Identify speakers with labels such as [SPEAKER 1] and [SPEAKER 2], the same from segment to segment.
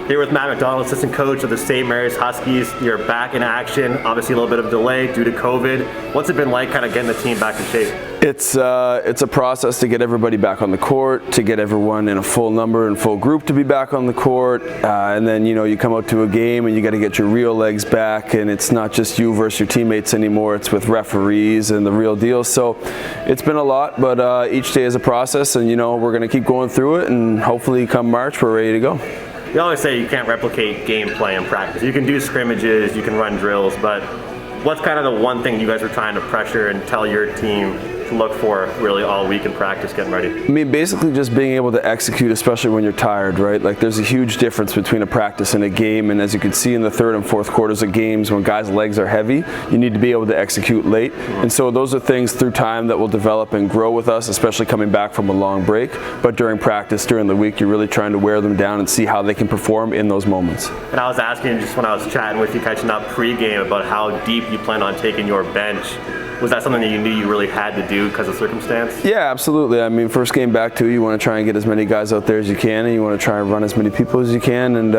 [SPEAKER 1] Here with Matt McDonald, assistant coach of the St. Mary's Huskies. You're back in action, obviously a little bit of delay due to COVID. What's it been like kind of getting the team back in shape?
[SPEAKER 2] It's a process to get everybody back on the court, to get everyone in a full number and full group to be back on the court, and then you come out to a game and you got to get your real legs back, and it's not just you versus your teammates anymore, it's with referees and the real deal. So it's been a lot, but each day is a process, and we're going to keep going through it, and hopefully come March we're ready to go.
[SPEAKER 1] You always say you can't replicate gameplay in practice. You can do scrimmages, you can run drills, but what's kind of the one thing you guys are trying to pressure and tell your team to look for really all week in practice getting ready?
[SPEAKER 2] I mean, basically just being able to execute, especially when you're tired, right? Like, there's a huge difference between a practice and a game, and as you can see in the third and fourth quarters of games, when guys' legs are heavy, you need to be able to execute late. And so those are things through time that will develop and grow with us, especially coming back from a long break. But during practice, during the week, you're really trying to wear them down and see how they can perform in those moments.
[SPEAKER 1] And I was asking just when I was chatting with you, catching up pre-game, about how deep you plan on taking your bench. Was that something that you knew you really had to do because of circumstance?
[SPEAKER 2] Yeah, absolutely. I mean, first game back too, you want to try and get as many guys out there as you can, and you want to try and run as many people as you can, and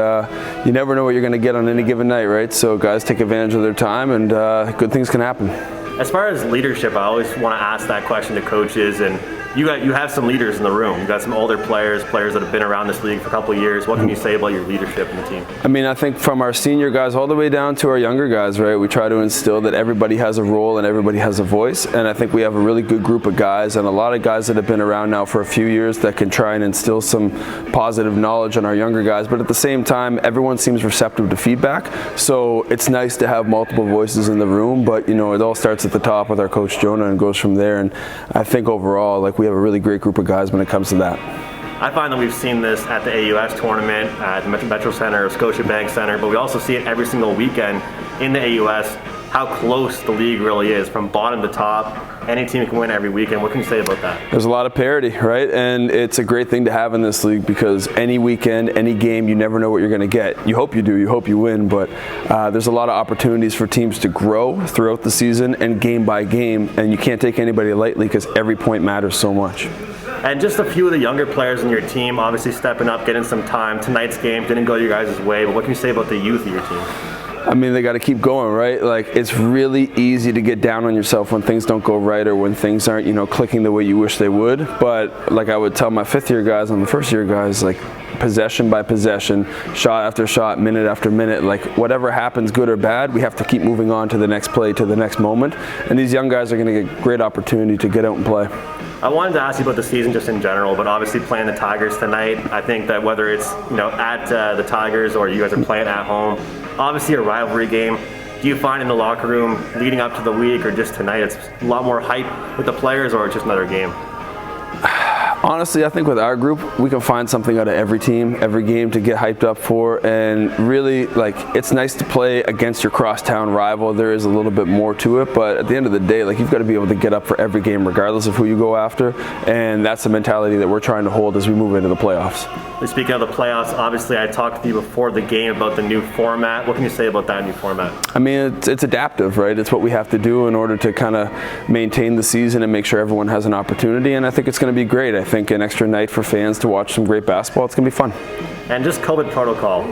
[SPEAKER 2] you never know what you're going to get on any given night, right? So guys take advantage of their time, and good things can happen.
[SPEAKER 1] As far as leadership, I always want to ask that question to coaches, and you have some leaders in the room. You've got some older players that have been around this league for a couple of years. What can you say about your leadership in the team?
[SPEAKER 2] I mean, I think from our senior guys all the way down to our younger guys, right, we try to instill that everybody has a role and everybody has a voice, and I think we have a really good group of guys and a lot of guys that have been around now for a few years that can try and instill some positive knowledge on our younger guys, but at the same time, everyone seems receptive to feedback, so it's nice to have multiple voices in the room, but it all starts at the top with our coach Jonah and goes from there, and I think overall, we have a really great group of guys when it comes to that.
[SPEAKER 1] I find that we've seen this at the AUS tournament, at the Metro Center, Scotiabank Center, but we also see it every single weekend in the AUS, how close the league really is from bottom to top. Any team can win every weekend. What can you say about that?
[SPEAKER 2] There's a lot of parity, right? And it's a great thing to have in this league because any weekend, any game, you never know what you're going to get. You hope you do, you hope you win, but there's a lot of opportunities for teams to grow throughout the season and game by game, and you can't take anybody lightly because every point matters so much.
[SPEAKER 1] And just a few of the younger players in your team obviously stepping up, getting some time. Tonight's game didn't go your guys' way, but what can you say about the youth of your team?
[SPEAKER 2] I mean, they got to keep going, right? It's really easy to get down on yourself when things don't go right or when things aren't, clicking the way you wish they would. But I would tell my fifth-year guys and the first-year guys, possession by possession, shot after shot, minute after minute, whatever happens, good or bad, we have to keep moving on to the next play, to the next moment. And these young guys are going to get great opportunity to get out and play.
[SPEAKER 1] I wanted to ask you about the season just in general, but obviously playing the Tigers tonight, I think that whether it's at the Tigers or you guys are playing at home, obviously a rivalry game. Do you find in the locker room leading up to the week or just tonight it's a lot more hype with the players, or it's just another game?
[SPEAKER 2] Honestly, I think with our group, we can find something out of every team, every game to get hyped up for, and really, it's nice to play against your crosstown rival. There is a little bit more to it, but at the end of the day, you've got to be able to get up for every game regardless of who you go after, and that's the mentality that we're trying to hold as we move into the playoffs.
[SPEAKER 1] Speaking of the playoffs, obviously I talked to you before the game about the new format. What can you say about that new format?
[SPEAKER 2] I mean, it's adaptive, right? It's what we have to do in order to kind of maintain the season and make sure everyone has an opportunity, and I think it's going to be great. I think an extra night for fans to watch some great basketball, it's going to be fun.
[SPEAKER 1] And just COVID protocol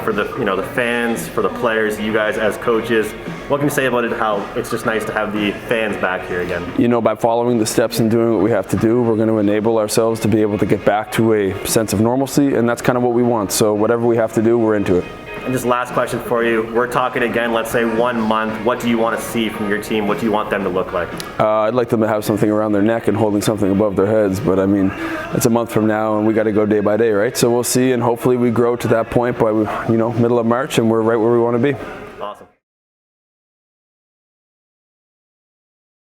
[SPEAKER 1] for the the fans, for the players, you guys as coaches. What can you say about it, how it's just nice to have the fans back here again?
[SPEAKER 2] By following the steps and doing what we have to do, we're going to enable ourselves to be able to get back to a sense of normalcy, and that's kind of what we want. So whatever we have to do, we're into it.
[SPEAKER 1] And just last question for you. We're talking again, let's say 1 month. What do you want to see from your team? What do you want them to look like?
[SPEAKER 2] I'd like them to have something around their neck and holding something above their heads. But I mean, it's a month from now and we got to go day by day, right? So we'll see, and hopefully we grow to that point by middle of March and we're right where we want to be.